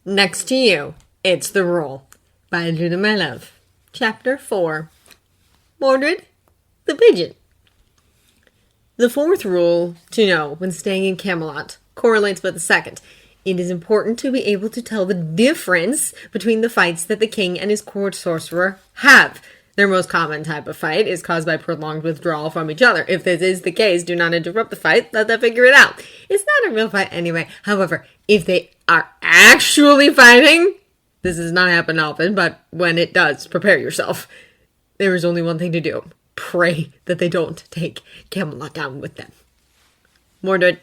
Next to you, it's the rule. By Judah, my love. Chapter 4. Mordred, the Pigeon. The fourth rule to know when staying in Camelot correlates with the second. It is important to be able to tell the difference between the fights that the king and his court sorcerer have. Their most common type of fight is caused by prolonged withdrawal from each other. If this is the case, do not interrupt the fight. Let them figure it out. It's not a real fight anyway. However, if they are actually fighting, this does not happen often, but when it does, prepare yourself. There is only one thing to do. Pray that they don't take Camelot down with them. Mordred.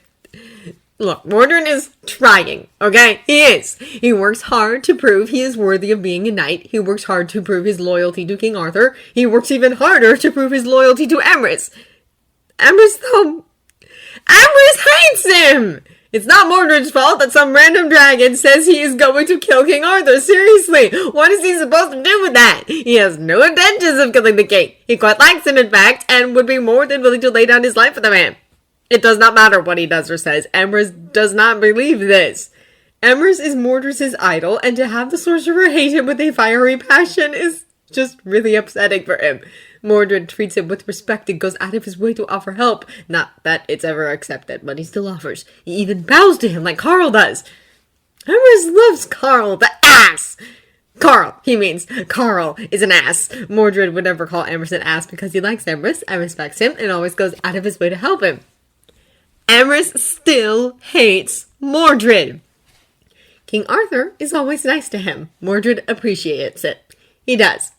Look, Mordred is trying, okay? He is. He works hard to prove he is worthy of being a knight. He works hard to prove his loyalty to King Arthur. He works even harder to prove his loyalty to Emrys. Emrys hates him! It's not Mordred's fault that some random dragon says he is going to kill King Arthur. Seriously, what is he supposed to do with that? He has no intentions of killing the king. He quite likes him, in fact, and would be more than willing to lay down his life for the man. It does not matter what he does or says. Emrys does not believe this. Emrys is Mordred's idol, and to have the sorcerer hate him with a fiery passion is just really upsetting for him. Mordred treats him with respect and goes out of his way to offer help. Not that it's ever accepted, but he still offers. He even bows to him like Carl does. Emrys loves Carl, the ass! Carl, he means. Carl is an ass. Mordred would never call Emrys an ass because he likes Emrys and respects him and always goes out of his way to help him. Emrys still hates Mordred. King Arthur is always nice to him. Mordred appreciates it. He does.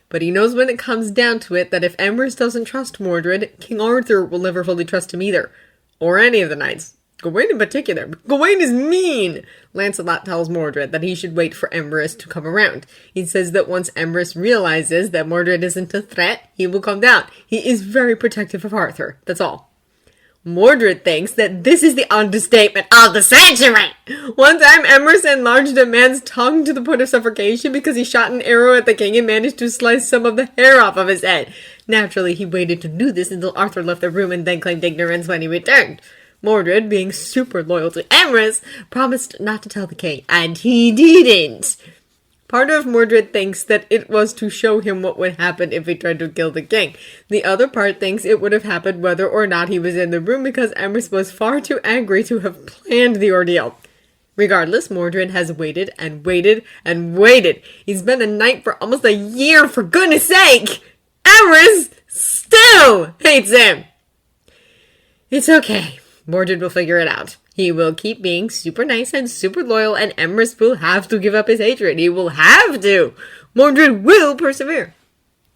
But he knows when it comes down to it that if Emrys doesn't trust Mordred, King Arthur will never fully trust him either. Or any of the knights. Gawain in particular. Gawain is mean! Lancelot tells Mordred that he should wait for Emrys to come around. He says that once Emrys realizes that Mordred isn't a threat, he will come down. He is very protective of Arthur. That's all. Mordred thinks that this is the understatement of the century. One time, Emrys enlarged a man's tongue to the point of suffocation because he shot an arrow at the king and managed to slice some of the hair off of his head. Naturally, he waited to do this until Arthur left the room and then claimed ignorance when he returned. Mordred, being super loyal to Emrys, promised not to tell the king, and he didn't. Part of Mordred thinks that it was to show him what would happen if he tried to kill the king. The other part thinks it would have happened whether or not he was in the room because Emrys was far too angry to have planned the ordeal. Regardless, Mordred has waited and waited and waited. He's been a knight for almost a year, for goodness sake! Emrys still hates him! It's okay. Mordred will figure it out. He will keep being super nice and super loyal, and Emrys will have to give up his hatred. He will have to! Mordred will persevere.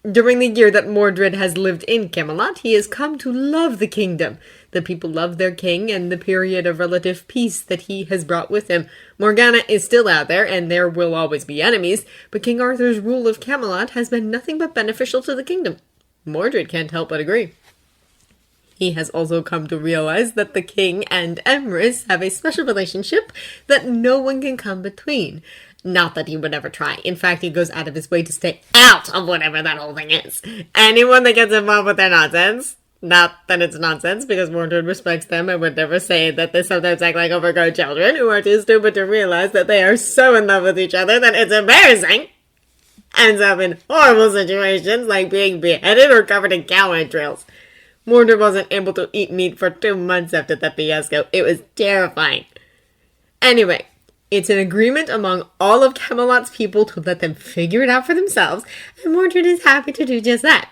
During the year that Mordred has lived in Camelot, he has come to love the kingdom. The people love their king and the period of relative peace that he has brought with him. Morgana is still out there, and there will always be enemies, but King Arthur's rule of Camelot has been nothing but beneficial to the kingdom. Mordred can't help but agree. He has also come to realize that the king and Emrys have a special relationship that no one can come between. Not that he would ever try. In fact, he goes out of his way to stay out of whatever that whole thing is. Anyone that gets involved with their nonsense, not that it's nonsense because Mordred respects them and would never say that they sometimes act like overgrown children who are too stupid to realize that they are so in love with each other that it's embarrassing. Ends up in horrible situations like being beheaded or covered in cow entrails. Mordred wasn't able to eat meat for 2 months after that fiasco. It was terrifying. Anyway, it's an agreement among all of Camelot's people to let them figure it out for themselves, and Mordred is happy to do just that.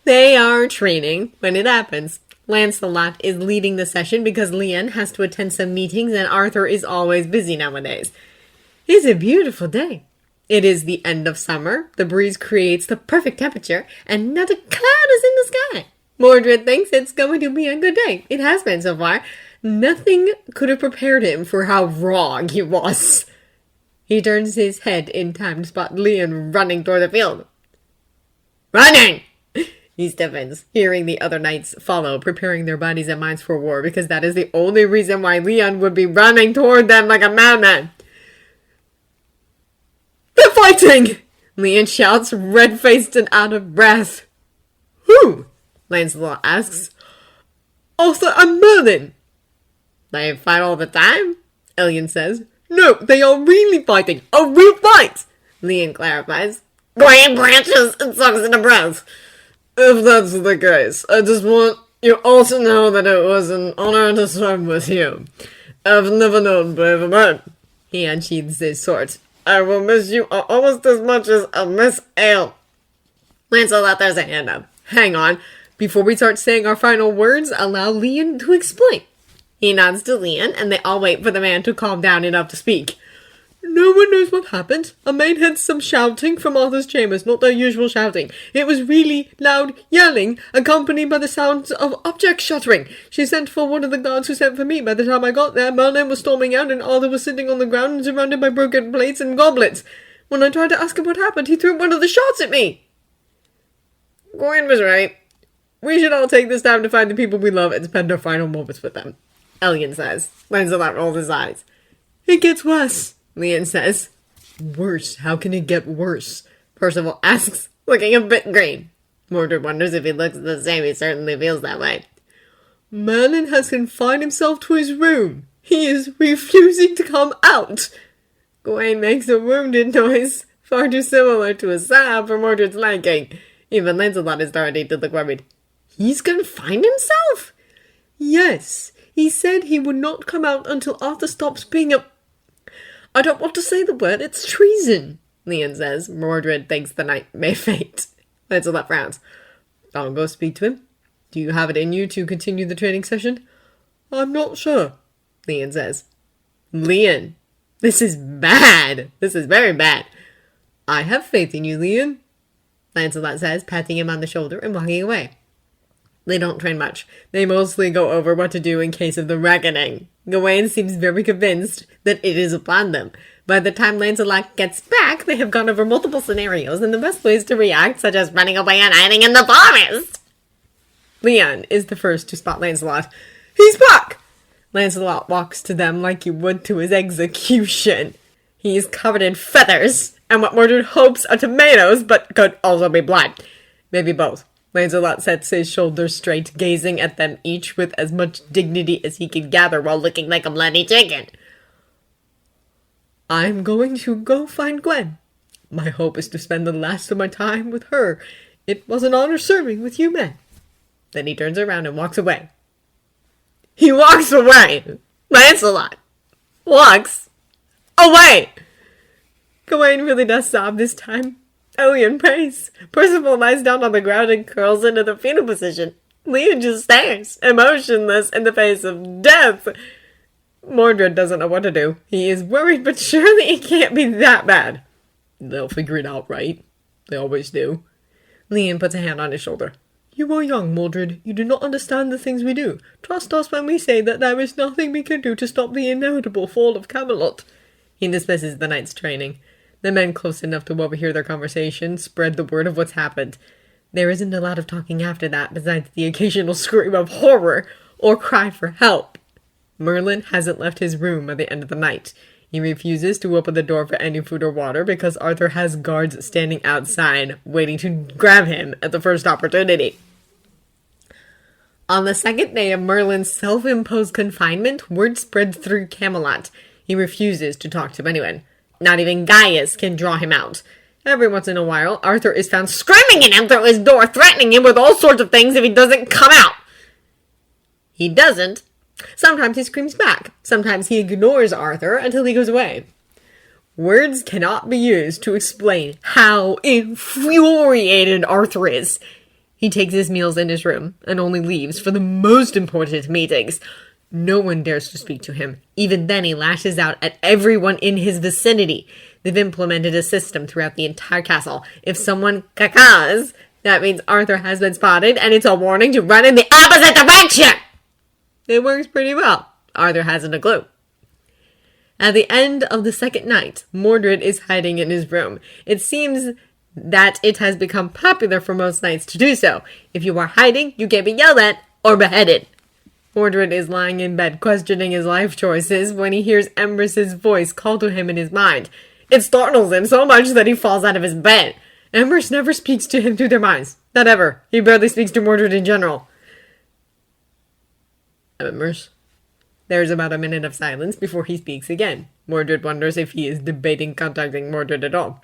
They are training when it happens. Lancelot is leading the session because Leon has to attend some meetings and Arthur is always busy nowadays. It's a beautiful day. It is the end of summer, the breeze creates the perfect temperature, and not a cloud is in the sky. Mordred thinks it's going to be a good day. It has been so far. Nothing could have prepared him for how wrong he was. He turns his head in time to spot Leon running toward the field. Running! He stiffens, hearing the other knights follow, preparing their bodies and minds for war, because that is the only reason why Leon would be running toward them like a madman. They're fighting! Leon shouts, red-faced and out of breath. Who? Lancelot asks. Arthur and Merlin. They fight all the time? Elian says. No, they are really fighting. A real fight, Leon clarifies. Gawain blanches and sucks in a breath. If that's the case, I just want you all to know that it was an honor to serve with you. I've never known braver men. He unsheathes his sword. I will miss you almost as much as I miss ale. Lancelot throws a hand up. Hang on. Before we start saying our final words, allow Leon to explain. He nods to Leon, and they all wait for the man to calm down enough to speak. No one knows what happened. A maid heard some shouting from Arthur's chambers, not their usual shouting. It was really loud yelling, accompanied by the sounds of objects shuddering. She sent for one of the guards who sent for me. By the time I got there, Merlin was storming out and Arthur was sitting on the ground and surrounded by broken plates and goblets. When I tried to ask him what happened, he threw one of the shots at me. Gawain was right. We should all take this time to find the people we love and spend our final moments with them, Elgin says. Lancelot rolls his eyes. It gets worse, Leon says. Worse? How can it get worse? Percival asks, looking a bit green. Mordred wonders if he looks the same. He certainly feels that way. Merlin has confined himself to his room. He is refusing to come out. Gawain makes a wounded noise, far too similar to a sob for Mordred's liking. Even Lancelot is starting to look worried. He's confined himself? Yes. He said he would not come out until Arthur stops being a... I don't want to say the word, it's treason, Leon says. Mordred thinks the night may fate. Lancelot frowns. I'll go speak to him. Do you have it in you to continue the training session? I'm not sure, Leon says. Leon, this is bad. This is very bad. I have faith in you, Leon, Lancelot says, patting him on the shoulder and walking away. They don't train much. They mostly go over what to do in case of the reckoning. Gawain seems very convinced that it is upon them. By the time Lancelot gets back, they have gone over multiple scenarios and the best ways to react, such as running away and hiding in the forest. Leon is the first to spot Lancelot. He's back! Lancelot walks to them like he would to his execution. He is covered in feathers, and what Mordred hopes are tomatoes, but could also be blood. Maybe both. Lancelot sets his shoulders straight, gazing at them each with as much dignity as he can gather while looking like a bloody chicken. I'm going to go find Gwen. My hope is to spend the last of my time with her. It was an honor serving with you men. Then he turns around and walks away. He walks away! Lancelot walks away! Gawain really does sob this time. Leon prays. Percival lies down on the ground and curls into the fetal position. Leon just stares, emotionless in the face of death. Mordred doesn't know what to do. He is worried, but surely it can't be that bad. They'll figure it out, right? They always do. Leon puts a hand on his shoulder. You are young, Mordred. You do not understand the things we do. Trust us when we say that there is nothing we can do to stop the inevitable fall of Camelot. He dismisses the knight's training. The men close enough to overhear their conversation spread the word of what's happened. There isn't a lot of talking after that, besides the occasional scream of horror or cry for help. Merlin hasn't left his room at the end of the night. He refuses to open the door for any food or water because Arthur has guards standing outside, waiting to grab him at the first opportunity. On the second day of Merlin's self-imposed confinement, word spreads through Camelot. He refuses to talk to anyone. Not even Gaius can draw him out. Every once in a while, Arthur is found screaming at him through his door, threatening him with all sorts of things if he doesn't come out. He doesn't. Sometimes he screams back. Sometimes he ignores Arthur until he goes away. Words cannot be used to explain how infuriated Arthur is. He takes his meals in his room and only leaves for the most important meetings. No one dares to speak to him. Even then, he lashes out at everyone in his vicinity. They've implemented a system throughout the entire castle. If someone cacaws, that means Arthur has been spotted, and it's a warning to run in the opposite direction! It works pretty well. Arthur hasn't a clue. At the end of the second night, Mordred is hiding in his room. It seems that it has become popular for most knights to do so. If you are hiding, you can be yelled at or beheaded. Mordred is lying in bed questioning his life choices when he hears Emrys's voice call to him in his mind. It startles him so much that he falls out of his bed. Emrys never speaks to him through their minds. Not ever. He barely speaks to Mordred in general. Emrys? There's about a minute of silence before he speaks again. Mordred wonders if he is debating contacting Mordred at all.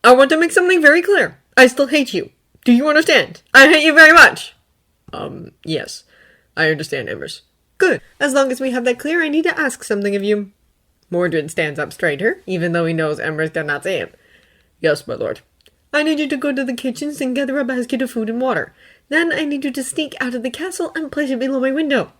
I want to make something very clear. I still hate you. Do you understand? I hate you very much. Yes. I understand, Emrys. Good. As long as we have that clear, I need to ask something of you. Mordred stands up straighter, even though he knows Emrys cannot see him. Yes, my lord. I need you to go to the kitchens and gather a basket of food and water. Then I need you to sneak out of the castle and place it below my window.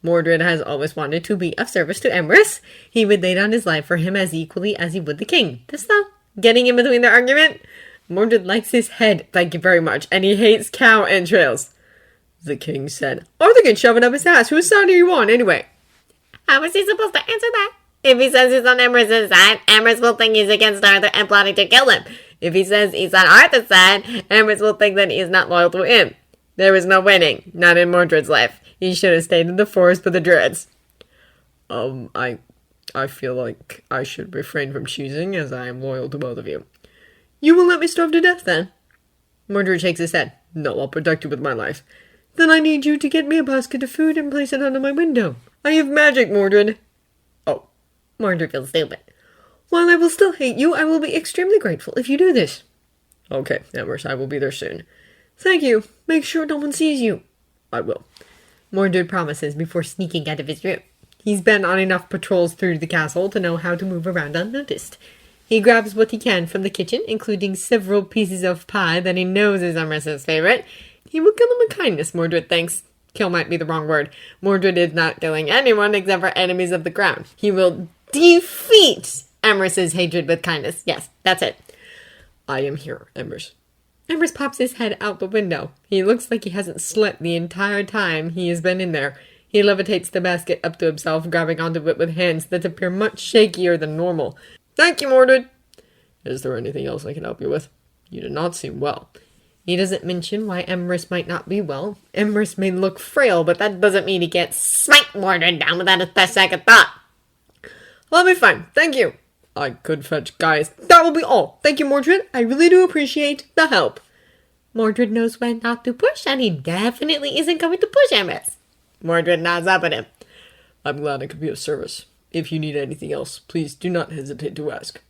Mordred has always wanted to be of service to Emrys. He would lay down his life for him as equally as he would the king. This though, getting in between their argument? Mordred likes his head, thank you very much, and he hates cow entrails. The king said, Arthur can shove it up his ass. Whose side are you on, anyway? How is he supposed to answer that? If he says he's on Emrys' side, Emrys will think he's against Arthur and plotting to kill him. If he says he's on Arthur's side, Emrys will think that he's not loyal to him. There is no winning, not in Mordred's life. He should have stayed in the forest with the druids. I feel like I should refrain from choosing, as I am loyal to both of you. You will let me starve to death, then? Mordred shakes his head. No, I'll protect you with my life. Then I need you to get me a basket of food and place it under my window. I have magic, Mordred. Oh, Mordred feels stupid. While I will still hate you, I will be extremely grateful if you do this. Okay, Emrys, I will be there soon. Thank you. Make sure no one sees you. I will. Mordred promises before sneaking out of his room. He's been on enough patrols through the castle to know how to move around unnoticed. He grabs what he can from the kitchen, including several pieces of pie that he knows is Emrys' favorite. He will kill him with kindness, Mordred thinks. Kill might be the wrong word. Mordred is not killing anyone except for enemies of the crown. He will defeat Emrys' hatred with kindness. Yes, that's it. I am here, Emrys. Emrys pops his head out the window. He looks like he hasn't slept the entire time he has been in there. He levitates the basket up to himself, grabbing onto it with hands that appear much shakier than normal. Thank you, Mordred. Is there anything else I can help you with? You do not seem well. He doesn't mention why Emrys might not be well. Emrys may look frail, but that doesn't mean he can't smite Mordred down without a second thought. I'll be fine, thank you. I could fetch Gaius. That will be all. Thank you, Mordred. I really do appreciate the help. Mordred knows when not to push, and he definitely isn't going to push Emrys. Mordred nods up at him. I'm glad I could be of service. If you need anything else, please do not hesitate to ask.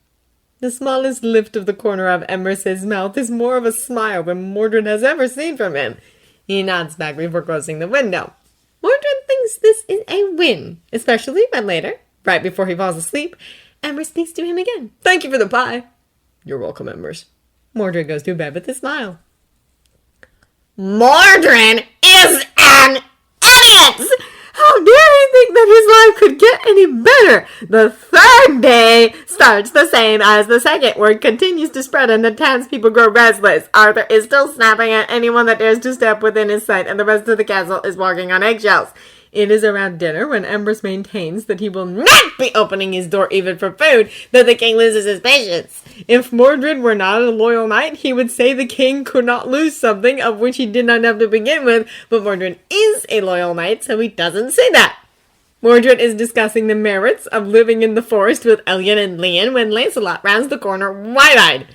The smallest lift of the corner of Emrys' mouth is more of a smile than Mordred has ever seen from him. He nods back before closing the window. Mordred thinks this is a win, especially when later, right before he falls asleep, Emrys speaks to him again. Thank you for the pie. You're welcome, Emrys. Mordred goes to bed with a smile. Mordred is an idiot! How dare he think that his life could get any better? The third day starts the same as the second. Word continues to spread and the townspeople grow restless. Arthur is still snapping at anyone that dares to step within his sight, and the rest of the castle is walking on eggshells. It is around dinner when Emrys maintains that he will not be opening his door even for food that the king loses his patience. If Mordred were not a loyal knight, he would say the king could not lose something of which he did not have to begin with, but Mordred is a loyal knight, so he doesn't say that. Mordred is discussing the merits of living in the forest with Elliot and Leon when Lancelot rounds the corner wide-eyed.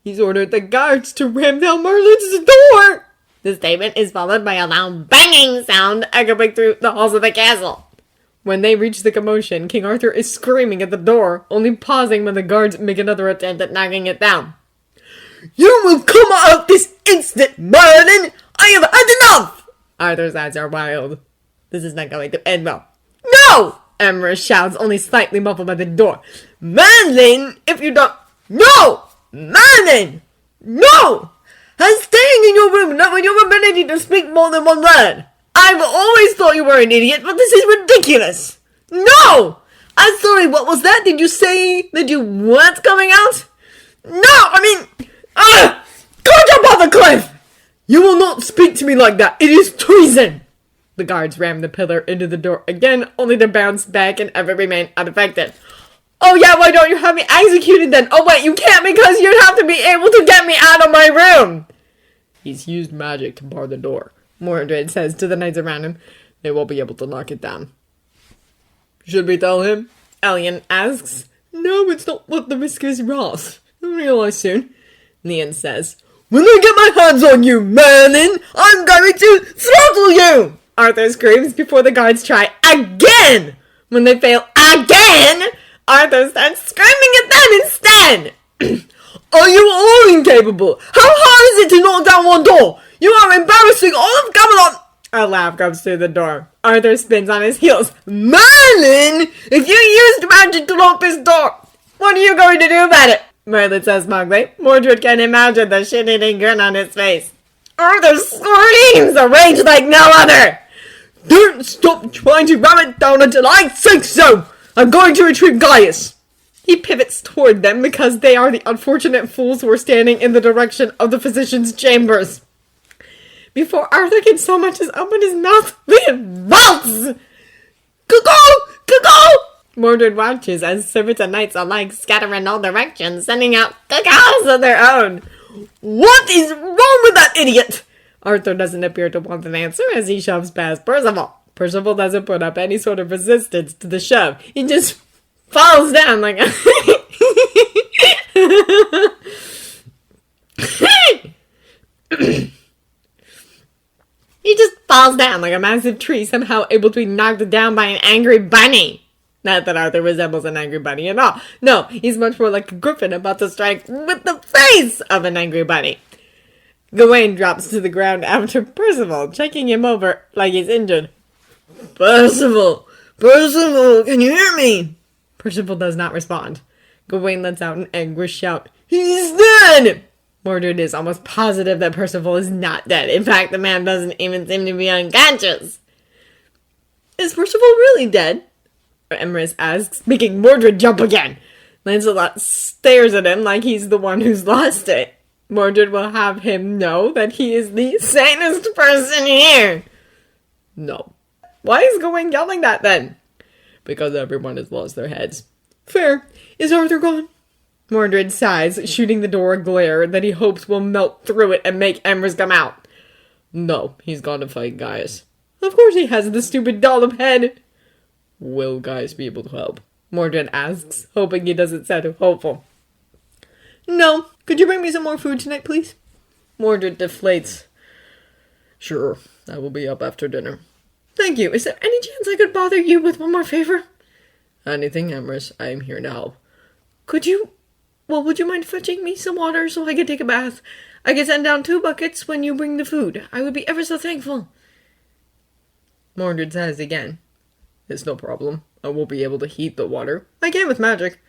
He's ordered the guards to ram down Merlin's door! The statement is followed by a loud banging sound echoing through the halls of the castle. When they reach the commotion, King Arthur is screaming at the door, only pausing when the guards make another attempt at knocking it down. You will come out this instant, Merlin! I have had enough! Arthur's eyes are wild. This is not going to end well. No! Emrys shouts, only slightly muffled by the door. Merlin, if you don't... No! Merlin! No! And staying in your room, not with your ability to speak more than one word. I've always thought you were an idiot, but this is ridiculous. No! I'm sorry, what was that? Did you say that you weren't coming out? No, I mean... Go jump off a cliff! You will not speak to me like that. It is treason! The guards rammed the pillar into the door again, only to bounce back and ever remain unaffected. Oh yeah, why don't you have me executed then? Oh wait, you can't because you'd have to be able to get me out of my room! He's used magic to bar the door, Mordred says to the knights around him. They won't be able to knock it down. Should we tell him? Elian asks. No, it's not what the risk is, Ross. You'll realize soon. Leon says. When I get my hands on you, Merlin, I'm going to throttle you! Arthur screams before the guards try again. When they fail again, Arthur starts screaming at them instead. Are you all incapable? How hard is it to knock down one door? You are embarrassing all of Camelot. A laugh comes through the door. Arthur spins on his heels. Merlin, if you used magic to lock this door, what are you going to do about it? Merlin says smugly. Mordred can imagine the shit-eating grin on his face. Arthur screams a rage like no other. Don't stop trying to ram it down until I say so. I'm going to retrieve Gaius. He pivots toward them because they are the unfortunate fools who are standing in the direction of the physician's chambers. Before Arthur can so much as open his mouth, they advance! Cuckoo! Mordred watches as servants and knights alike scatter in all directions, sending out cuckoos of their own. What is wrong with that idiot? Arthur doesn't appear to want an answer as he shoves past Percival. Percival doesn't put up any sort of resistance to the shove. He just falls down like a... He just falls down like a massive tree, somehow able to be knocked down by an angry bunny. Not that Arthur resembles an angry bunny at all. No, he's much more like a griffin about to strike with the face of an angry bunny. Gawain drops to the ground after Percival, checking him over like he's injured. Percival, can you hear me? Percival does not respond. Gawain lets out an anguished shout. He's dead! Mordred is almost positive that Percival is not dead. In fact, the man doesn't even seem to be unconscious. Is Percival really dead? Emrys asks, making Mordred jump again. Lancelot stares at him like he's the one who's lost it. Mordred will have him know that he is the sanest person here. No. Why is Gawain yelling that then? Because everyone has lost their heads. Fair. Is Arthur gone? Mordred sighs, shooting the door a glare that he hopes will melt through it and make Emrys come out. No, he's gone to fight Gaius. Of course he has the stupid dollop head. Will Gaius be able to help? Mordred asks, hoping he doesn't sound too hopeful. No. Could you bring me some more food tonight, please? Mordred deflates. Sure, I will be up after dinner. Thank you. Is there any chance I could bother you with one more favor? Anything, Emrys. I am here to help. Would you mind fetching me some water so I can take a bath? I can send down 2 buckets when you bring the food. I would be ever so thankful. Mordred says again. It's no problem. I won't be able to heat the water. I can with magic.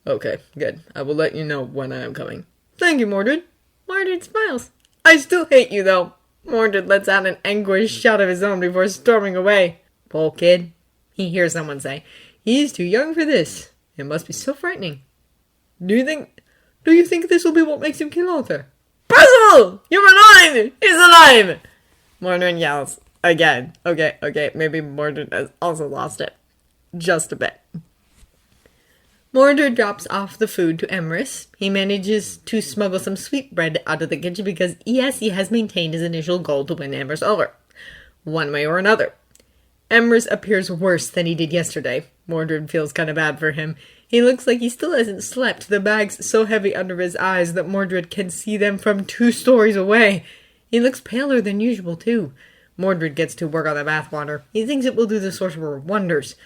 Okay, good. I will let you know when I am coming. Thank you, Mordred. Mordred smiles. I still hate you, though. Mordred lets out an anguished shout of his own before storming away. Poor kid, he hears someone say. He's too young for this. It must be so frightening. Do you think this will be what makes him kill Arthur? Percival! You're alive! He's alive! Mordred yells. Again. Okay, maybe Mordred has also lost it. Just a bit. Mordred drops off the food to Emrys. He manages to smuggle some sweetbread out of the kitchen because, yes, he has maintained his initial goal to win Emrys over. One way or another. Emrys appears worse than he did yesterday. Mordred feels kind of bad for him. He looks like he still hasn't slept, the bags so heavy under his eyes that Mordred can see them from 2 stories away. He looks paler than usual, too. Mordred gets to work on the bathwater. He thinks it will do the sorcerer wonders.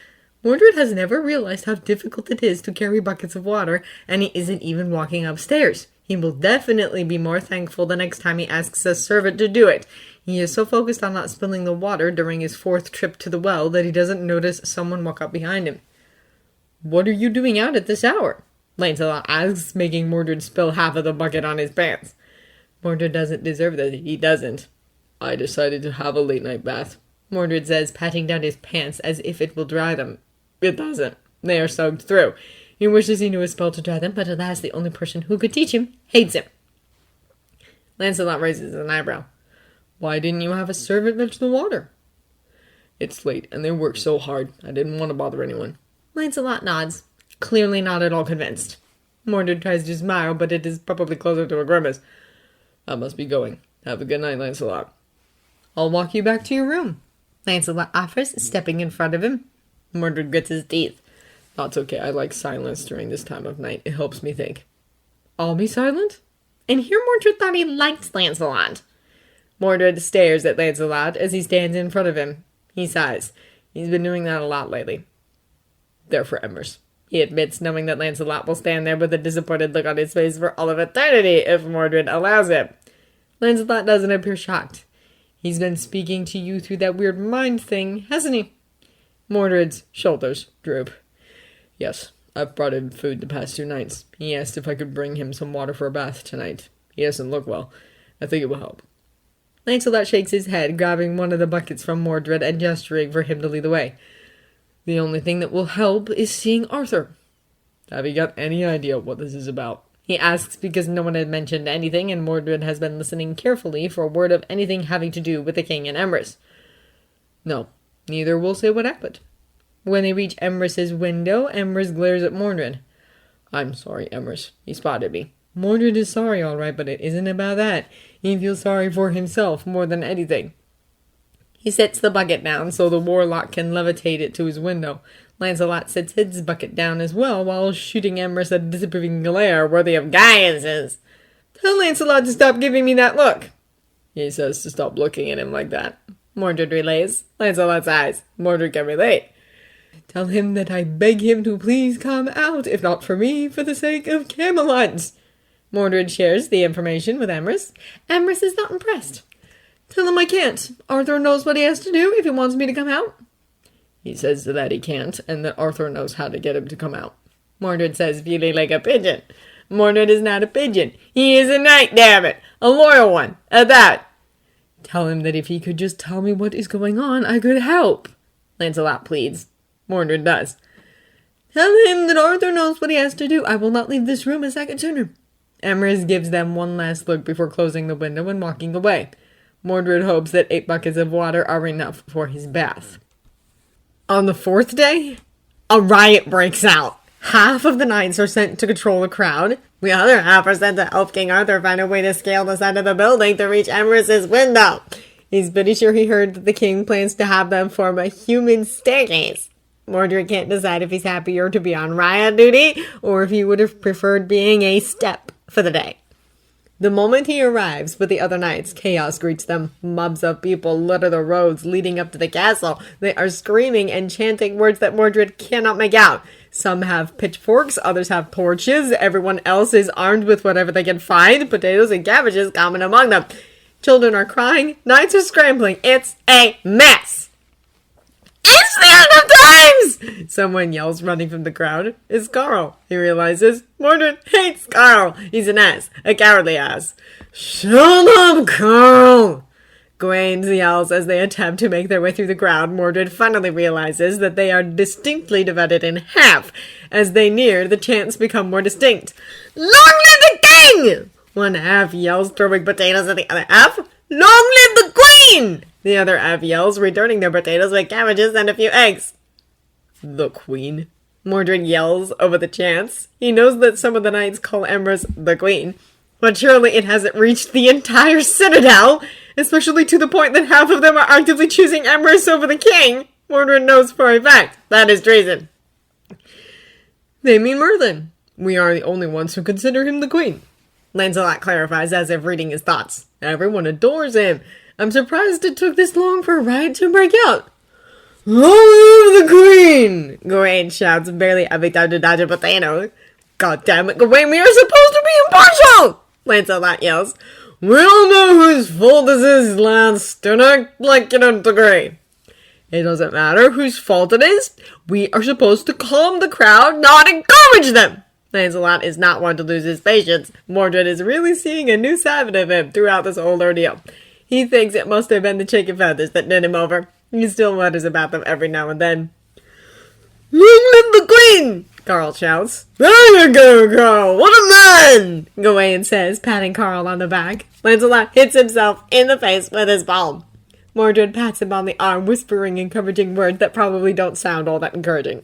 Mordred has never realized how difficult it is to carry buckets of water, and he isn't even walking upstairs. He will definitely be more thankful the next time he asks a servant to do it. He is so focused on not spilling the water during his 4th trip to the well that he doesn't notice someone walk up behind him. What are you doing out at this hour? Lancelot asks, making Mordred spill half of the bucket on his pants. Mordred doesn't deserve that. He doesn't. I decided to have a late-night bath, Mordred says, patting down his pants as if it will dry them. It doesn't. They are soaked through. He wishes he knew a spell to dry them, but alas, the only person who could teach him hates him. Lancelot raises an eyebrow. Why didn't you have a servant fetch the water? It's late, and they work so hard. I didn't want to bother anyone. Lancelot nods, clearly not at all convinced. Mordred tries to smile, but it is probably closer to a grimace. I must be going. Have a good night, Lancelot. I'll walk you back to your room, Lancelot offers, stepping in front of him. Mordred grits his teeth. That's okay. I like silence during this time of night. It helps me think. I'll be silent? And here Mordred thought he liked Lancelot. Mordred stares at Lancelot as he stands in front of him. He sighs. He's been doing that a lot lately. They're for Emrys, he admits, knowing that Lancelot will stand there with a disappointed look on his face for all of eternity if Mordred allows it. Lancelot doesn't appear shocked. He's been speaking to you through that weird mind thing, hasn't he? Mordred's shoulders droop. Yes, I've brought him food the past 2 nights. He asked if I could bring him some water for a bath tonight. He doesn't look well. I think it will help. Lancelot shakes his head, grabbing one of the buckets from Mordred and gesturing for him to lead the way. The only thing that will help is seeing Arthur. Have you got any idea what this is about? He asks because no one had mentioned anything, and Mordred has been listening carefully for word of anything having to do with the king and Emrys. No, neither will say what happened. When they reach Emrys's window, Emrys glares at Mordred. I'm sorry, Emrys. He spotted me. Mordred is sorry, all right, but it isn't about that. He feels sorry for himself more than anything. He sets the bucket down so the warlock can levitate it to his window. Lancelot sets his bucket down as well while shooting Emrys a disapproving glare worthy of Gaius's. Tell Lancelot to stop giving me that look. He says to stop looking at him like that. Mordred relays. Lancelot's eyes. Mordred can relate. Tell him that I beg him to please come out, if not for me, for the sake of Camelot. Mordred shares the information with Emrys. Emrys is not impressed. Tell him I can't. Arthur knows what he has to do if he wants me to come out. He says that he can't, and that Arthur knows how to get him to come out. Mordred says, feeling like a pigeon. Mordred is not a pigeon. He is a knight, damn it. A loyal one, at that. Tell him that if he could just tell me what is going on, I could help. Lancelot pleads. Mordred does. Tell him that Arthur knows what he has to do. I will not leave this room a second sooner. Emrys gives them one last look before closing the window and walking away. Mordred hopes that 8 buckets of water are enough for his bath. On the 4th day, a riot breaks out. Half of the knights are sent to control the crowd. The other half are sent to help King Arthur find a way to scale the side of the building to reach Emrys's window. He's pretty sure he heard that the king plans to have them form a human staircase. Mordred can't decide if he's happier to be on riot duty or if he would have preferred being a step for the day. The moment he arrives with the other knights, chaos greets them. Mobs of people litter the roads leading up to the castle. They are screaming and chanting words that Mordred cannot make out. Some have pitchforks, others have torches. Everyone else is armed with whatever they can find, potatoes and cabbages common among them. Children are crying, knights are scrambling. It's a mess! It's the end of times! Someone yells, running from the crowd. It's Carl. He realizes Mordred hates Carl. He's an ass. A cowardly ass. Shut up, Carl! Gawain yells as they attempt to make their way through the crowd. Mordred finally realizes that they are distinctly divided in half. As they near, the chants become more distinct. Long live the king! One half yells, throwing potatoes at the other half. Long live the queen! The other half yells, returning their potatoes with cabbages and a few eggs. The queen? Mordred yells over the chants. He knows that some of the knights call Emrys the queen, but surely it hasn't reached the entire citadel, especially to the point that half of them are actively choosing Emrys over the king. Mordred knows for a fact that is treason. They mean Merlin. We are the only ones who consider him the queen. Lancelot clarifies as if reading his thoughts. Everyone adores him. I'm surprised it took this long for a riot to break out. Long live the queen! Gawain shouts, barely having time to dodge a potato. God damn it, Gawain, we are supposed to be impartial! Lancelot yells. We all know whose fault this is, lads. Don't act like you don't agree. It doesn't matter whose fault it is. We are supposed to calm the crowd, not encourage them. Lancelot is not one to lose his patience. Mordred is really seeing a new side of him throughout this whole ordeal. He thinks it must have been the chicken feathers that did him over. He still mutters about them every now and then. Long live the queen! Carl shouts. There you go, Carl! What a man! Gawain says, patting Carl on the back. Lancelot hits himself in the face with his palm. Mordred pats him on the arm, whispering encouraging words that probably don't sound all that encouraging.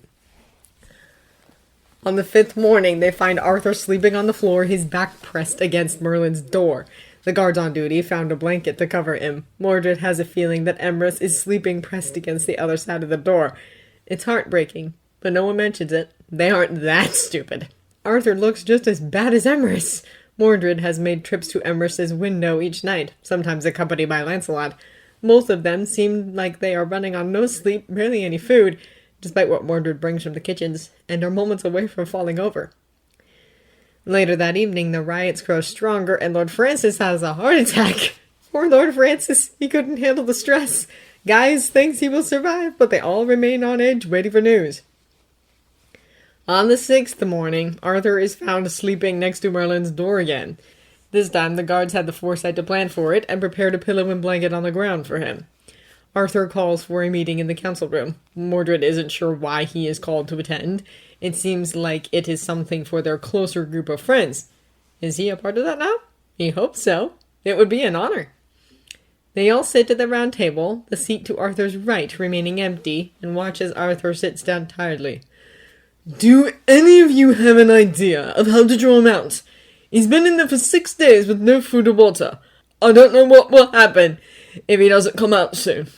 On the 5th morning, they find Arthur sleeping on the floor, his back pressed against Merlin's door. The guards on duty found a blanket to cover him. Mordred has a feeling that Emrys is sleeping pressed against the other side of the door. It's heartbreaking, but no one mentions it. They aren't that stupid. Arthur looks just as bad as Emrys. Mordred has made trips to Emrys's window each night, sometimes accompanied by Lancelot. Most of them seem like they are running on no sleep, barely any food, despite what Mordred brings from the kitchens, and are moments away from falling over. Later that evening, the riots grow stronger, and Lord Francis has a heart attack. Poor Lord Francis, he couldn't handle the stress. Gaius thinks he will survive, but they all remain on edge, waiting for news. On the 6th morning, Arthur is found sleeping next to Merlin's door again. This time, the guards had the foresight to plan for it and prepared a pillow and blanket on the ground for him. Arthur calls for a meeting in the council room. Mordred isn't sure why he is called to attend. It seems like it is something for their closer group of friends. Is he a part of that now? He hopes so. It would be an honor. They all sit at the round table, the seat to Arthur's right remaining empty, and watch as Arthur sits down tiredly. Do any of you have an idea of how to draw him out? He's been in there for 6 days with no food or water. I don't know what will happen if he doesn't come out soon.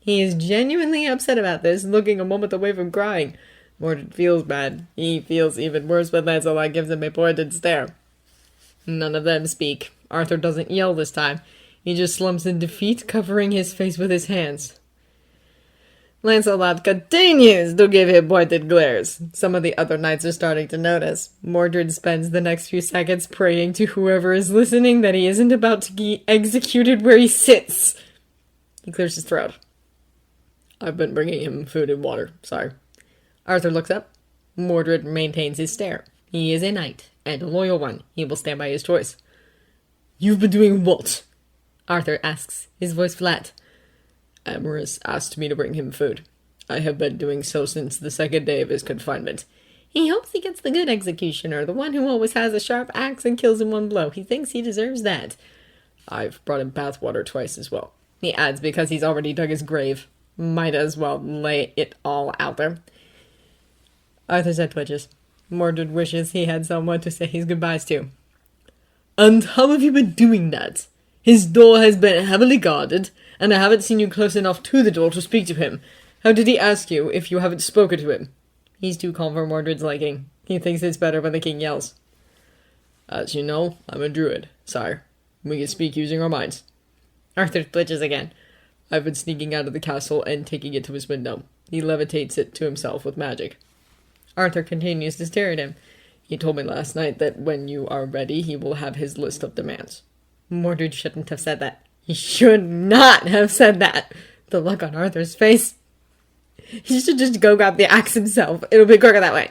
He is genuinely upset about this, looking a moment away from crying. Mordred feels bad. He feels even worse when Lancelot gives him a pointed stare. None of them speak. Arthur doesn't yell this time. He just slumps in defeat, covering his face with his hands. Lancelot continues to give him pointed glares. Some of the other knights are starting to notice. Mordred spends the next few seconds praying to whoever is listening that he isn't about to be executed where he sits. He clears his throat. I've been bringing him food and water. Sorry. Arthur looks up. Mordred maintains his stare. He is a knight, and a loyal one. He will stand by his choice. You've been doing what? Arthur asks, his voice flat. Amorous asked me to bring him food. I have been doing so since the 2nd day of his confinement. He hopes he gets the good executioner, the one who always has a sharp axe and kills in one blow. He thinks he deserves that. I've brought him bathwater twice as well. He adds because he's already dug his grave. Might as well lay it all out there. Arthur's head twitches. Mordred wishes he had someone to say his goodbyes to. And how have you been doing that? His door has been heavily guarded, and I haven't seen you close enough to the door to speak to him. How did he ask you if you haven't spoken to him? He's too calm for Mordred's liking. He thinks it's better when the king yells. As you know, I'm a druid, sire. We can speak using our minds. Arthur twitches again. I've been sneaking out of the castle and taking it to his window. He levitates it to himself with magic. Arthur continues to stare at him. He told me last night that when you are ready, he will have his list of demands. Mordred shouldn't have said that. He should not have said that. The look on Arthur's face. He should just go grab the axe himself. It'll be quicker that way.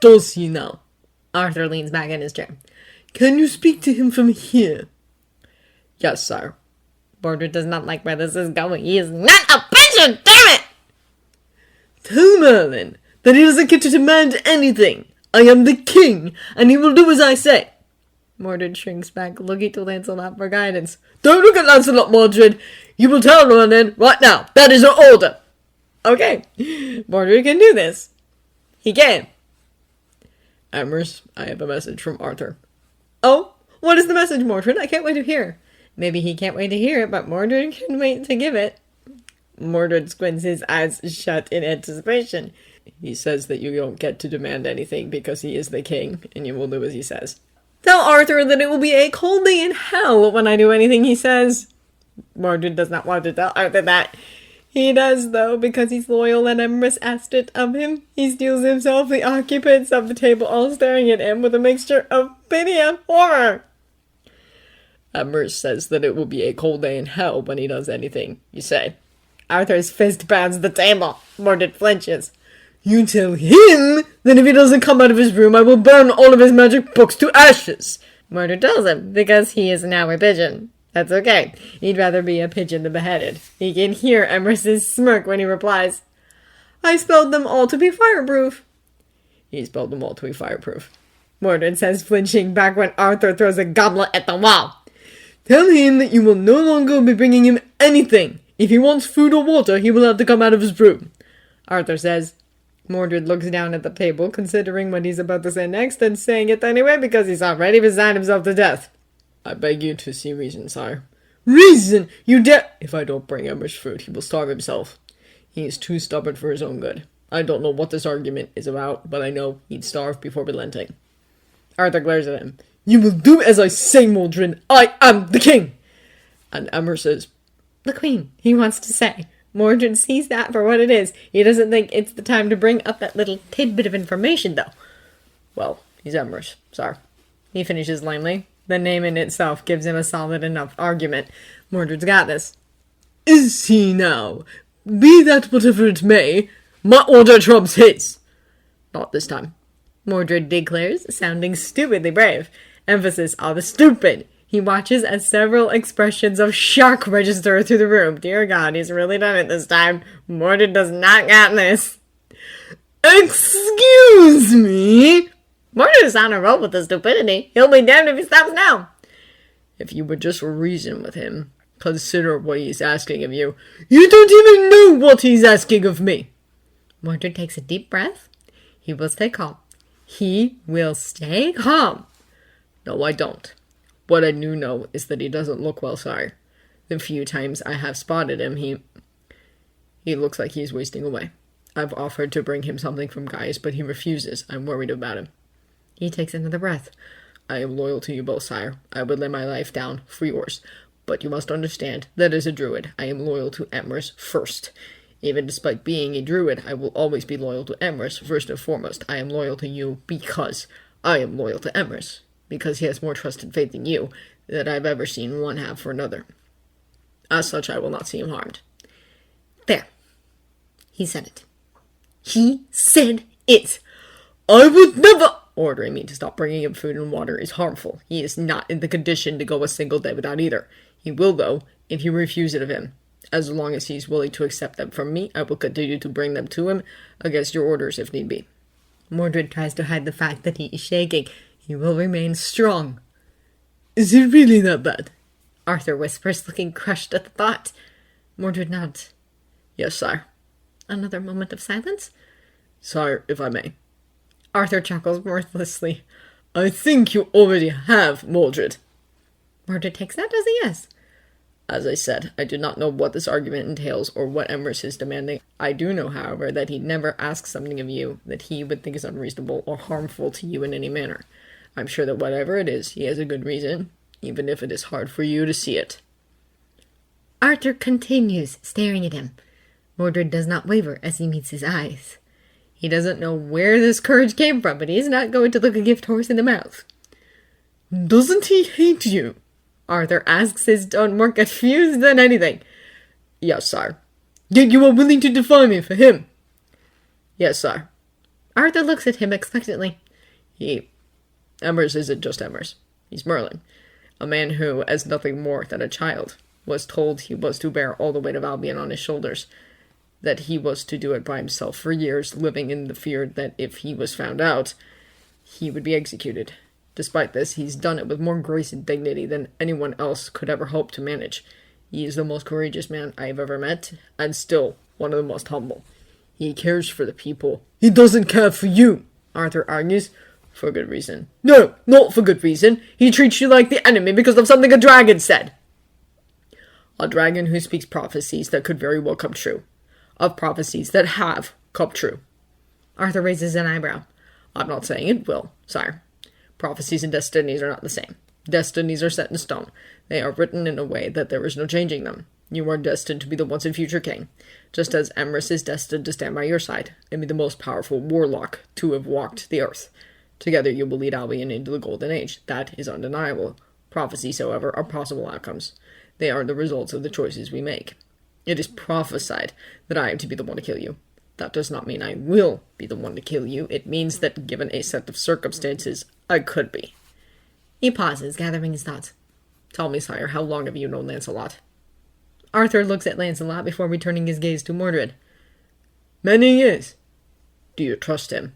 Does he now? Arthur leans back in his chair. Can you speak to him from here? Yes, sire. Mordred does not like where this is going. He is not a pigeon, damn it! Tell Merlin that he doesn't get to demand anything. I am the king, and he will do as I say. Mordred shrinks back, looking to Lancelot for guidance. Don't look at Lancelot, Mordred. You will tell Merlin right now. That is your order. Okay. Mordred can do this. He can. Amherst, I have a message from Arthur. Oh? What is the message, Mordred? I can't wait to hear. Maybe he can't wait to hear it, but Mordred can wait to give it. Mordred squints his eyes shut in anticipation. He says that you don't get to demand anything because he is the king, and you will do as he says. Tell Arthur that it will be a cold day in hell when I do anything he says. Mordred does not want to tell Arthur that. He does, though, because he's loyal and Emrys asked it of him. He steals himself, the occupants of the table all staring at him with a mixture of pity and horror. Emrys says that it will be a cold day in hell when he does anything, you say. Arthur's fist pounds the table. Mordred flinches. You tell him that if he doesn't come out of his room, I will burn all of his magic books to ashes. Mordred tells him, because he is now a pigeon. That's okay. He'd rather be a pigeon than beheaded. He can hear Emrys's smirk when he replies, I spelled them all to be fireproof. He spelled them all to be fireproof. Mordred says, flinching back when Arthur throws a goblet at the wall. Tell him that you will no longer be bringing him anything. If he wants food or water, he will have to come out of his room. Arthur says. Mordred looks down at the table, considering what he's about to say next, and saying it anyway because he's already resigned himself to death. I beg you to see reason, sire. Reason? You dare— If I don't bring Emrys food, he will starve himself. He is too stubborn for his own good. I don't know what this argument is about, but I know he'd starve before relenting. Arthur glares at him. You will do as I say, Mordred. I am the king! And Emmer says, The Queen, he wants to say. Mordred sees that for what it is. He doesn't think it's the time to bring up that little tidbit of information, though. well, he's Emmer's, sire. He finishes lamely. The name in itself gives him a solid enough argument. Mordred's got this. Is he now? Be that whatever it may, my order trumps his. Not this time, Mordred declares, sounding stupidly brave. Emphasis on the stupid. He watches as several expressions of shock register through the room. Dear God, he's really done it this time. Mordred does not got this. Excuse me? Mordred is on a roll with the stupidity. He'll be damned if he stops now. If you would just reason with him, consider what he's asking of you. You don't even know what he's asking of me. Mordred takes a deep breath. He will stay calm. He will stay calm. No, I don't. What I do know is that he doesn't look well, sire. The few times I have spotted him, he looks like he's wasting away. I've offered to bring him something from Gaius, but he refuses. I'm worried about him. He takes another breath. I am loyal to you both, sire. I would lay my life down for yours. But you must understand that as a druid, I am loyal to Emrys first. Even despite being a druid, I will always be loyal to Emrys first and foremost. I am loyal to you because I am loyal to Emrys. Because he has more trust and faith in you than I've ever seen one have for another. As such, I will not see him harmed. There. He said it. He said it. I would never... Ordering me to stop bringing him food and water is harmful. He is not in the condition to go a single day without either. He will, though, if you refuse it of him. As long as he is willing to accept them from me, I will continue to bring them to him against your orders if need be. Mordred tries to hide the fact that he is shaking. He will remain strong. Is it really that bad? Arthur whispers, looking crushed at the thought. Mordred nods. Yes, sire. Another moment of silence. Sire, if I may. Arthur chuckles mirthlessly. I think you already have, Mordred. Mordred takes that as a yes. As I said, I do not know what this argument entails or what Emrys is demanding. I do know, however, that he never asks something of you that he would think is unreasonable or harmful to you in any manner. I'm sure that whatever it is, he has a good reason, even if it is hard for you to see it. Arthur continues, staring at him. Mordred does not waver as he meets his eyes. He doesn't know where this courage came from, but he is not going to look a gift horse in the mouth. Doesn't he hate you? Arthur asks, his tone more confused than anything. Yes, sire. Yet you are willing to defy me for him. Yes, sire. Arthur looks at him expectantly. Emrys isn't just Emrys. He's Merlin. A man who, as nothing more than a child, was told he was to bear all the weight of Albion on his shoulders. That he was to do it by himself for years, living in the fear that if he was found out, he would be executed. Despite this, he's done it with more grace and dignity than anyone else could ever hope to manage. He is the most courageous man I have ever met, and still one of the most humble. He cares for the people. He doesn't care for you, Arthur argues. For good reason. No, not for good reason. He treats you like the enemy because of something a dragon said. A dragon who speaks prophecies that could very well come true. Of prophecies that have come true. Arthur raises an eyebrow. I'm not saying it will, sire. Prophecies and destinies are not the same. Destinies are set in stone. They are written in a way that there is no changing them. You are destined to be the once and future king, just as Emrys is destined to stand by your side and be the most powerful warlock to have walked the earth. Together you will lead Albion into the Golden Age. That is undeniable. Prophecies, however, are possible outcomes. They are the results of the choices we make. It is prophesied that I am to be the one to kill you. That does not mean I will be the one to kill you. It means that, given a set of circumstances, I could be. He pauses, gathering his thoughts. Tell me, sire, how long have you known Lancelot? Arthur looks at Lancelot before returning his gaze to Mordred. Many years. Do you trust him?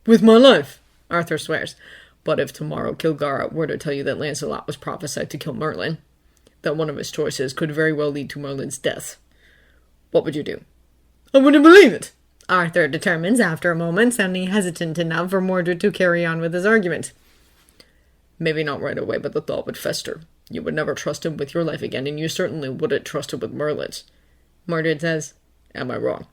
With my life, Arthur swears. But if tomorrow Kilgara were to tell you that Lancelot was prophesied to kill Merlin, that one of his choices could very well lead to Merlin's death, what would you do? I wouldn't believe it, Arthur determines after a moment, sounding hesitant enough for Mordred to carry on with his argument. Maybe not right away, but the thought would fester. You would never trust him with your life again, and you certainly wouldn't trust him with Merlin's. Mordred says, Am I wrong?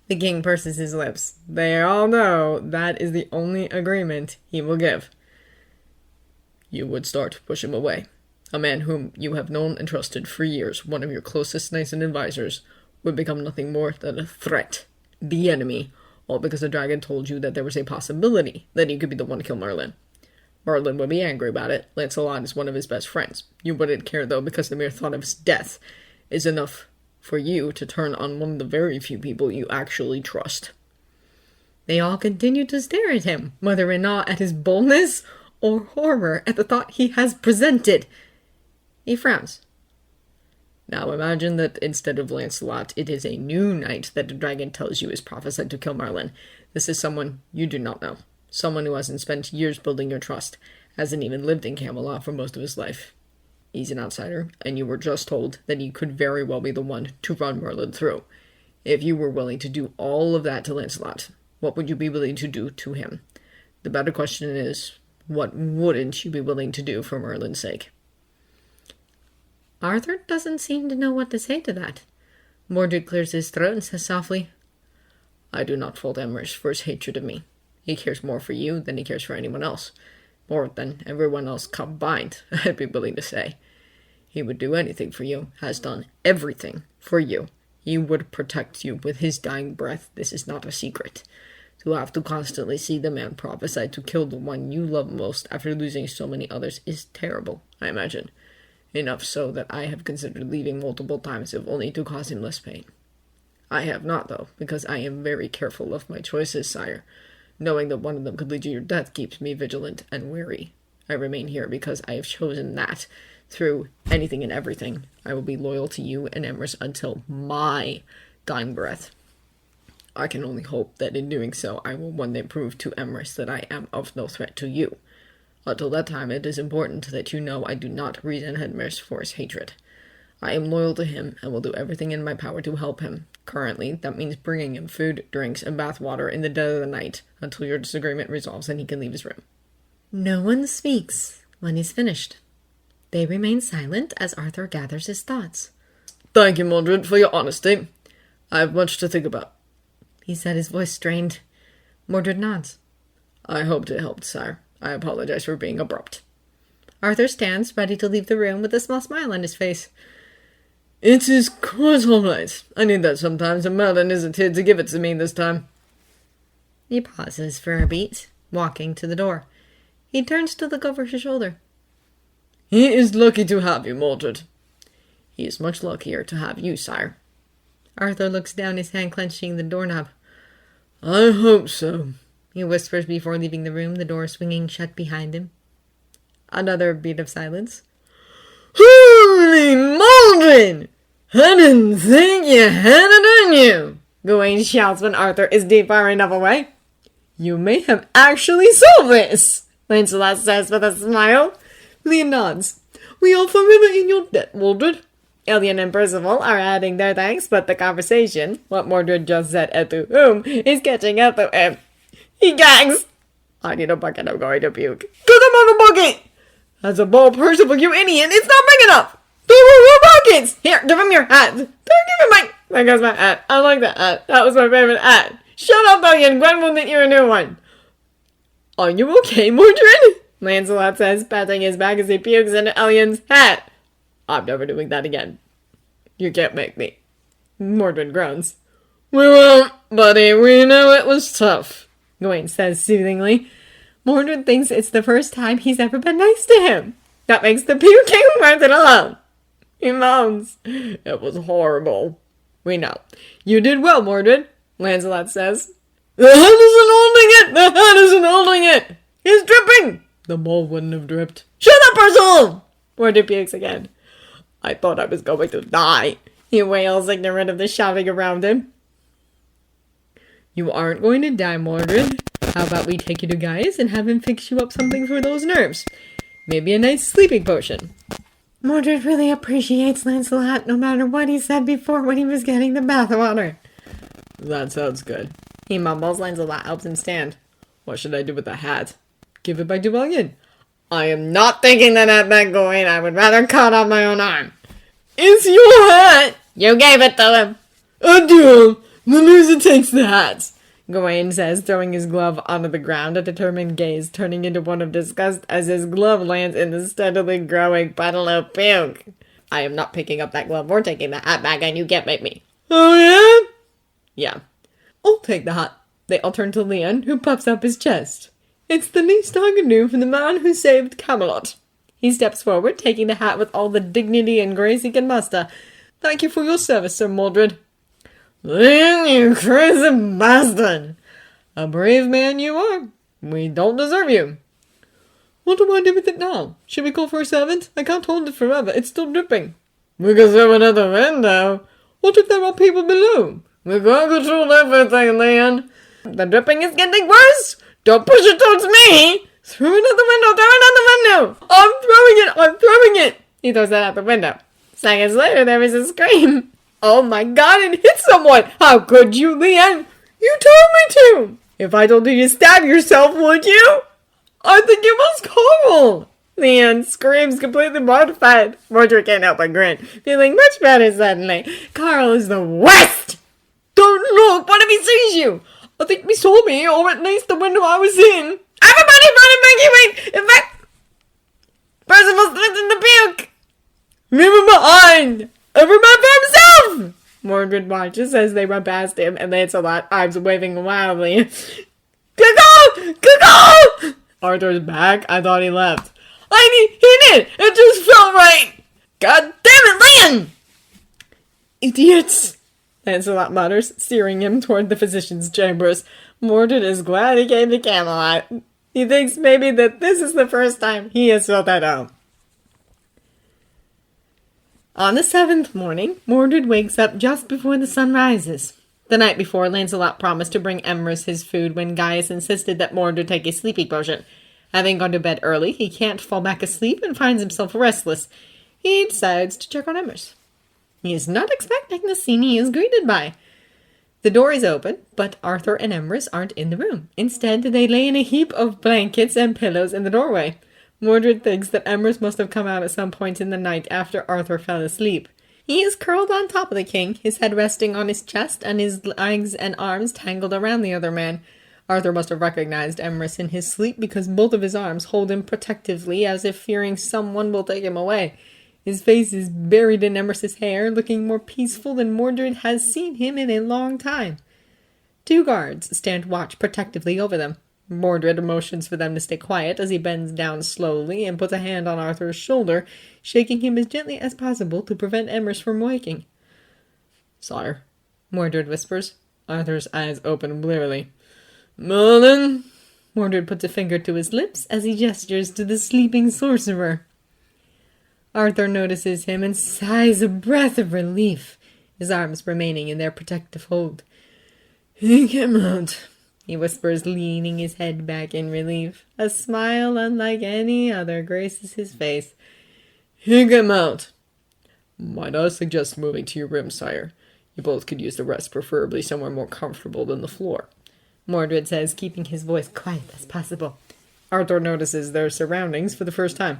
The king purses his lips. They all know that is the only agreement he will give. You would start to push him away. A man whom you have known and trusted for years, one of your closest knights and advisors, would become nothing more than a threat, the enemy, all because the dragon told you that there was a possibility that he could be the one to kill Merlin. Merlin would be angry about it. Lancelot is one of his best friends. You wouldn't care, though, because the mere thought of his death is enough for you to turn on one of the very few people you actually trust. They all continue to stare at him, whether in awe at his boldness or horror at the thought he has presented. He frowns. Now imagine that instead of Lancelot, it is a new knight that the dragon tells you is prophesied to kill Merlin. This is someone you do not know. Someone who hasn't spent years building your trust, hasn't even lived in Camelot for most of his life. He's an outsider, and you were just told that he could very well be the one to run Merlin through. If you were willing to do all of that to Lancelot, what would you be willing to do to him? The better question is, what wouldn't you be willing to do for Merlin's sake? Arthur doesn't seem to know what to say to that. Mordred clears his throat and says softly, I do not fault Emrys for his hatred of me. He cares more for you than he cares for anyone else. More than everyone else combined, I'd be willing to say. He would do anything for you, has done everything for you. He would protect you with his dying breath. This is not a secret. To have to constantly see the man prophesied to kill the one you love most after losing so many others is terrible, I imagine. Enough so that I have considered leaving multiple times if only to cause him less pain. I have not, though, because I am very careful of my choices, sire. Knowing that one of them could lead to your death keeps me vigilant and wary. I remain here because I have chosen that. Through anything and everything, I will be loyal to you and Emrys until my dying breath. I can only hope that in doing so, I will one day prove to Emrys that I am of no threat to you. Until that time, it is important that you know I do not resent Emrys for his hatred. I am loyal to him and will do everything in my power to help him. Currently, that means bringing him food, drinks, and bath water in the dead of the night until your disagreement resolves and he can leave his room. No one speaks when he's finished. They remain silent as Arthur gathers his thoughts. Thank you, Mordred, for your honesty. I have much to think about, he said, his voice strained. Mordred nods. I hoped it helped, sire. I apologize for being abrupt. Arthur stands ready to leave the room with a small smile on his face. It is quite all right. I need that sometimes, and Merlin isn't here to give it to me this time. He pauses for a beat, walking to the door. He turns to look over his shoulder. He is lucky to have you, Mordred. He is much luckier to have you, sire. Arthur looks down, his hand clenching the doorknob. I hope so, he whispers before leaving the room, the door swinging shut behind him. Another beat of silence. Holy Mordred! I didn't think you had it in you, Gawain shouts when Arthur is deep far enough away. You may have actually solved this, Lancelot says with a smile. Leon nods. We are forever in your debt, Mordred. Ilion and Percival are adding their thanks, but the conversation, what Mordred just said and to whom, is catching up to him. He gags. I need a bucket, I'm going to puke. Get him on the bucket! That's a bold Percival, you idiot! It's not big enough! There were more buckets! Here, give him your hat! Don't give him my... There goes my hat. I like that hat. That was my favorite hat. Shut up, Ilion. Gwen will knit you a new one. Are you okay, Mordred? Lancelot says, patting his back as he pukes into Elion's hat. I'm never doing that again. You can't make me. Mordred groans. We won't, buddy. We know it was tough, Gawain says soothingly. Mordred thinks it's the first time he's ever been nice to him. That makes the puking worth it alone. He moans. It was horrible. We know. You did well, Mordred, Lancelot says. The hat isn't holding it! The hat isn't holding it! He's dripping! The bowl wouldn't have dripped. Shut up, Percival! Mordred pukes again. I thought I was going to die. He wails, ignorant of the shouting around him. You aren't going to die, Mordred. How about we take you to Gaius and have him fix you up something for those nerves? Maybe a nice sleeping potion. Mordred really appreciates Lancelot, no matter what he said before when he was getting the bathwater. That sounds good. He mumbles. Lancelot helps him stand. What should I do with the hat? Give it back to Merlin. I am not thinking that hat going. I would rather cut off my own arm. It's your hat! You gave it to him. Adieu! The loser takes the hat. Gawain says, throwing his glove onto the ground, a determined gaze turning into one of disgust as his glove lands in the steadily growing puddle of puke. I am not picking up that glove or taking the hat back, and you can't make me. Oh, yeah? Yeah. I'll take the hat. They all turn to Leon, who puffs up his chest. It's the least I can do for the man who saved Camelot. He steps forward, taking the hat with all the dignity and grace he can muster. Thank you for your service, Sir Mordred. Leon, you crazy bastard! A brave man you are. We don't deserve you. What do I do with it now? Should we call for a servant? I can't hold it forever. It's still dripping. We can throw it out the window. What if there are people below? We can't control everything, Leon. The dripping is getting worse. Don't push it towards me. Throw it out the window. Throw it out the window. I'm throwing it. He throws it out the window. Seconds later, there is a scream. Oh my god, it hit someone. How could you, Leon? You told me to. If I told you to stab yourself, would you? I think it was Carl. Leon screams, completely mortified. Mordred can't help but grin, feeling much better suddenly. Carl is the worst. Don't look. What if he sees you? I think he saw me, or at least the window I was in. Everybody run evacuate! In fact, Percival slipped in the puke. Leave him behind. Every man for himself! Mordred watches as they run past him, and Lancelot, arms waving wildly. Go! Go! Arthur's back. I thought he left. He did! It just felt right! God damn it, Leon! Idiots! Lancelot mutters, steering him toward the physician's chambers. Mordred is glad he came to Camelot. He thinks maybe that this is the first time he has felt at home. On the 7th morning, Mordred wakes up just before the sun rises. The night before, Lancelot promised to bring Emrys his food when Gaius insisted that Mordred take a sleeping potion. Having gone to bed early, he can't fall back asleep and finds himself restless. He decides to check on Emrys. He is not expecting the scene he is greeted by. The door is open, but Arthur and Emrys aren't in the room. Instead, they lay in a heap of blankets and pillows in the doorway. Mordred thinks that Emrys must have come out at some point in the night after Arthur fell asleep. He is curled on top of the king, his head resting on his chest and his legs and arms tangled around the other man. Arthur must have recognized Emrys in his sleep because both of his arms hold him protectively as if fearing someone will take him away. His face is buried in Emrys's hair, looking more peaceful than Mordred has seen him in a long time. 2 guards stand watch protectively over them. Mordred motions for them to stay quiet as he bends down slowly and puts a hand on Arthur's shoulder, shaking him as gently as possible to prevent Emrys from waking. "Sire," Mordred whispers. Arthur's eyes open blearily. "Merlin?" Mordred puts a finger to his lips as he gestures to the sleeping sorcerer. Arthur notices him and sighs a breath of relief, his arms remaining in their protective hold. "He came out," he whispers, leaning his head back in relief. A smile unlike any other graces his face. "He came out. Might I suggest moving to your room, sire? You both could use the rest, preferably somewhere more comfortable than the floor," Mordred says, keeping his voice quiet as possible. Arthur notices their surroundings for the first time.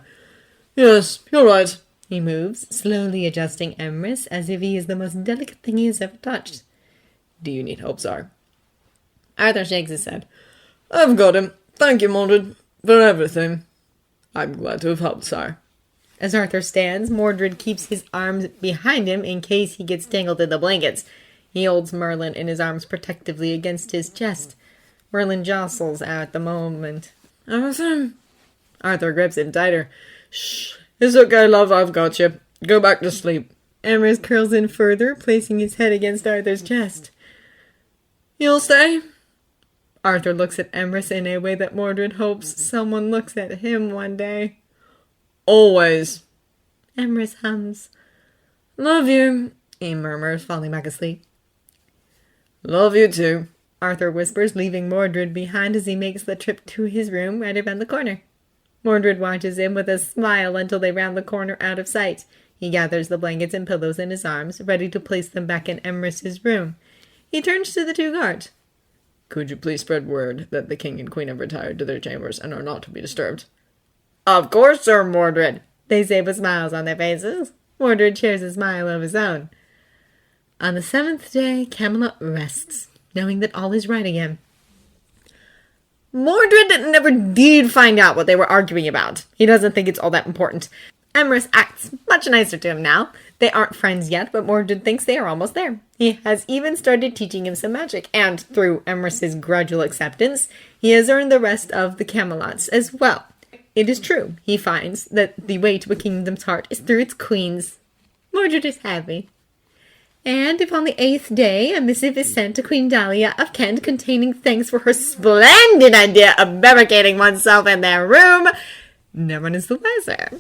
"Yes, you're right." He moves, slowly adjusting Emrys as if he is the most delicate thing he has ever touched. "Do you need help, sire?" Arthur shakes his head. "I've got him. Thank you, Mordred, for everything." "I'm glad to have helped, sire." As Arthur stands, Mordred keeps his arms behind him in case he gets tangled in the blankets. He holds Merlin in his arms protectively against his chest. Merlin jostles at the moment. Arthur grips him tighter. "Shh. It's okay, love. I've got you. Go back to sleep." Emrys curls in further, placing his head against Arthur's chest. "You'll stay?" Arthur looks at Emrys in a way that Mordred hopes someone looks at him one day. "Always." Emrys hums. "Love you," he murmurs, falling back asleep. "Love you too," Arthur whispers, leaving Mordred behind as he makes the trip to his room right around the corner. Mordred watches him with a smile until they round the corner out of sight. He gathers the blankets and pillows in his arms, ready to place them back in Emrys's room. He turns to the 2 guards. "Could you please spread word that the king and queen have retired to their chambers and are not to be disturbed?" "Of course, Sir Mordred," they say with smiles on their faces. Mordred shares a smile of his own. On the 7th day, Camelot rests. knowing that all is right again. Mordred never did find out what they were arguing about. He doesn't think it's all that important. Emrys acts much nicer to him now. They aren't friends yet, but Mordred thinks they are almost there. He has even started teaching him some magic, and through Emrys's gradual acceptance, he has earned the rest of the Camelots as well. It is true, he finds, that the way to a kingdom's heart is through its queens. Mordred is happy. And if on the 8th day a missive is sent to Queen Dahlia of Kent containing thanks for her splendid idea of barricading oneself in their room, no one is the wiser.